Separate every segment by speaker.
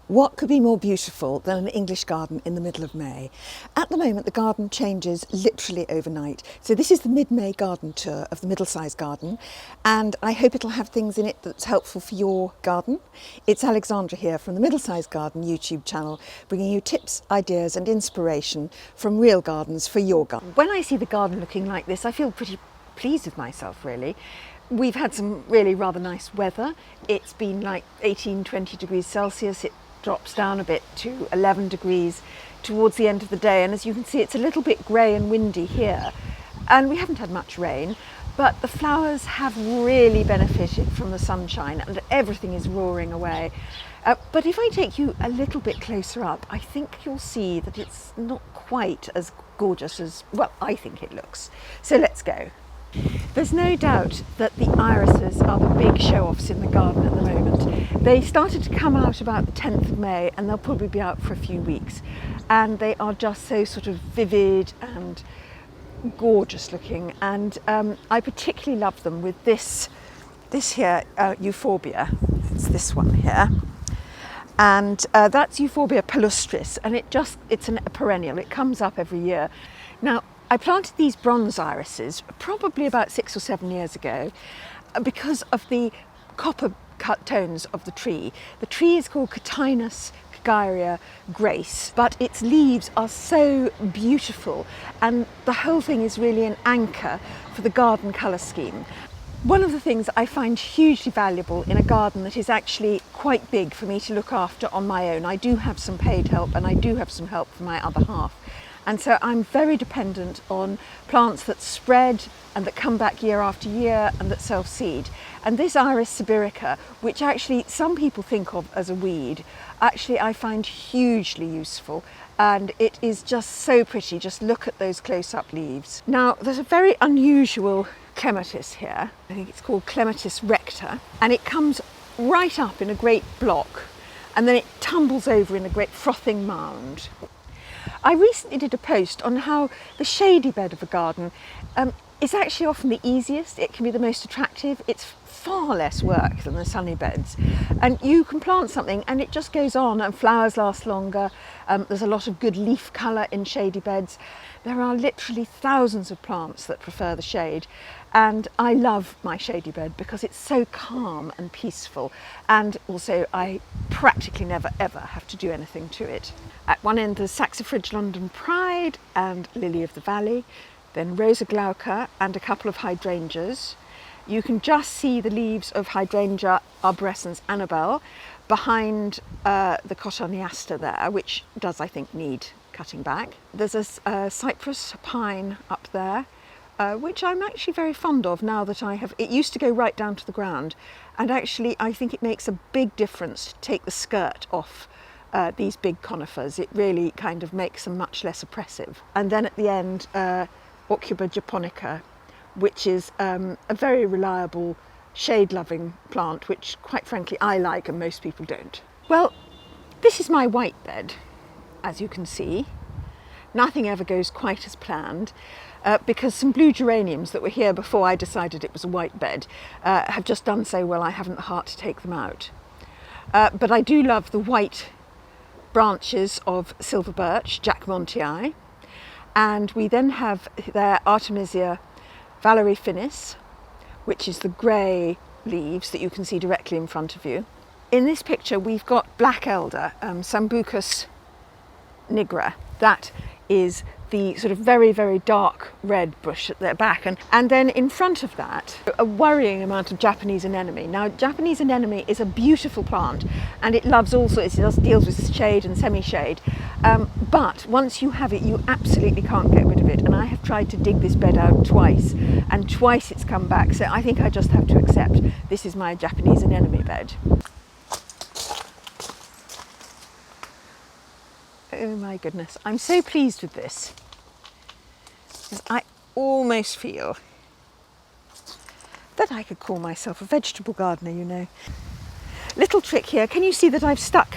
Speaker 1: What could be more beautiful than an English garden in the middle of May? At the moment, the garden changes literally overnight. So this is the mid-May garden tour of the Middlesized Garden, and I hope it'll have things in it that's helpful for your garden. It's Alexandra here from the Middlesized Garden YouTube channel, bringing you tips, ideas and inspiration from real gardens for your garden. When I see the garden looking like this, I feel pretty pleased with myself, really. We've had some really rather nice weather. It's been like 18-20 degrees Celsius. It drops down a bit to 11 degrees towards the end of the day, and as you can see, it's a little bit grey and windy here, and we haven't had much rain, but the flowers have really benefited from the sunshine and everything is roaring away. But if I take you a little bit closer up, I think you'll see that it's not quite as gorgeous as, well, I think it looks. So let's go. There's no doubt that the irises are the big show-offs in the garden at the moment. They started to come out about the 10th of May and they'll probably be out for a few weeks. And they are just so sort of vivid and gorgeous looking. And I particularly love them with this here euphorbia. It's this one here. And that's Euphorbia palustris, and it's a perennial. It comes up every year. Now, I planted these bronze irises probably about 6 or 7 years ago because of the copper cut tones of the tree. The tree is called Clematis Grace, but its leaves are so beautiful, and the whole thing is really an anchor for the garden colour scheme. One of the things I find hugely valuable in a garden that is actually quite big for me to look after on my own, I do have some paid help and I do have some help from my other half. And so I'm very dependent on plants that spread and that come back year after year and that self-seed. And this Iris sibirica, which actually some people think of as a weed, actually I find hugely useful, and it is just so pretty. Just look at those close-up leaves. Now, there's a very unusual clematis here. I think it's called Clematis Rector, and it comes right up in a great block and then it tumbles over in a great frothing mound. I recently did a post on how the shady bed of a garden is actually often the easiest. It can be the most attractive. It's far less work than the sunny beds, and you can plant something and it just goes on and flowers last longer. There's a lot of good leaf colour in shady beds. There are literally thousands of plants that prefer the shade, and I love my shady bed because it's so calm and peaceful, and also I practically never ever have to do anything to it. At one end there's Saxifrage London Pride and Lily of the Valley, then Rosa glauca and a couple of hydrangeas. You can just see the leaves of Hydrangea arborescens Annabelle behind the Cotoneaster there, which does, I think, need cutting back. There's a Cypress Pine up there, which I'm actually very fond of now that it used to go right down to the ground, and actually I think it makes a big difference to take the skirt off these big conifers. It really kind of makes them much less oppressive. And then at the end, Aucuba japonica, which is a very reliable shade-loving plant, which quite frankly I like and most people don't. Well, this is my white bed, as you can see. Nothing ever goes quite as planned because some blue geraniums that were here before I decided it was a white bed have just done so well I haven't the heart to take them out. But I do love the white branches of silver birch, Jack Montii, and we then have there Artemisia Valerie finis, which is the grey leaves that you can see directly in front of you. In this picture we've got black elder, Sambucus nigra. That is the sort of very, very dark red bush at their back. And then in front of that, a worrying amount of Japanese anemone. Now, Japanese anemone is a beautiful plant and it loves all sorts, it deals with shade and semi-shade. But once you have it, you absolutely can't get rid of it. And I have tried to dig this bed out twice, and twice it's come back. So I think I just have to accept this is my Japanese anemone bed. Oh my goodness, I'm so pleased with this, because I almost feel that I could call myself a vegetable gardener, you know. Little trick here, can you see that I've stuck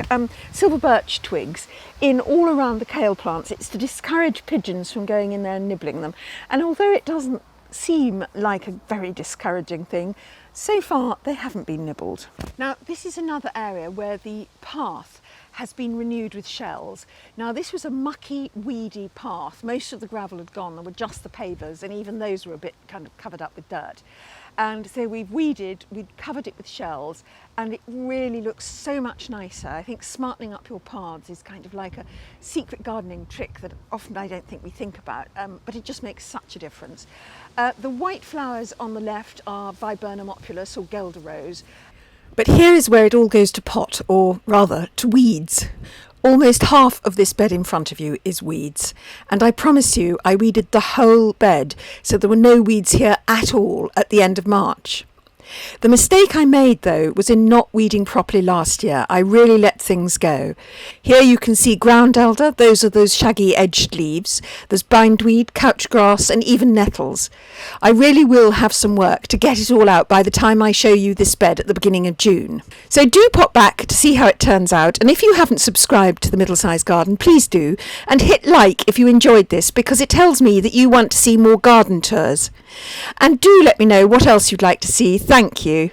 Speaker 1: silver birch twigs in all around the kale plants? It's to discourage pigeons from going in there and nibbling them. And although it doesn't seem like a very discouraging thing, so far they haven't been nibbled. Now, this is another area where the path has been renewed with shells. Now this was a mucky, weedy path. Most of the gravel had gone, there were just the pavers, and even those were a bit kind of covered up with dirt. And so we've covered it with shells, and it really looks so much nicer. I think smartening up your paths is kind of like a secret gardening trick that often I don't think we think about, but it just makes such a difference. The white flowers on the left are Viburnum opulus, or Guelder rose. But here is where it all goes to pot, or rather to weeds. Almost half of this bed in front of you is weeds, and I promise you I weeded the whole bed, so there were no weeds here at all at the end of March. The mistake I made, though, was in not weeding properly last year. I really let things go. Here you can see ground elder, those are those shaggy edged leaves. There's bindweed, couch grass, and even nettles. I really will have some work to get it all out by the time I show you this bed at the beginning of June. So do pop back to see how it turns out, and if you haven't subscribed to the Middlesized Garden, please do, and hit like if you enjoyed this, because it tells me that you want to see more garden tours. And do let me know what else you'd like to see. Thank you.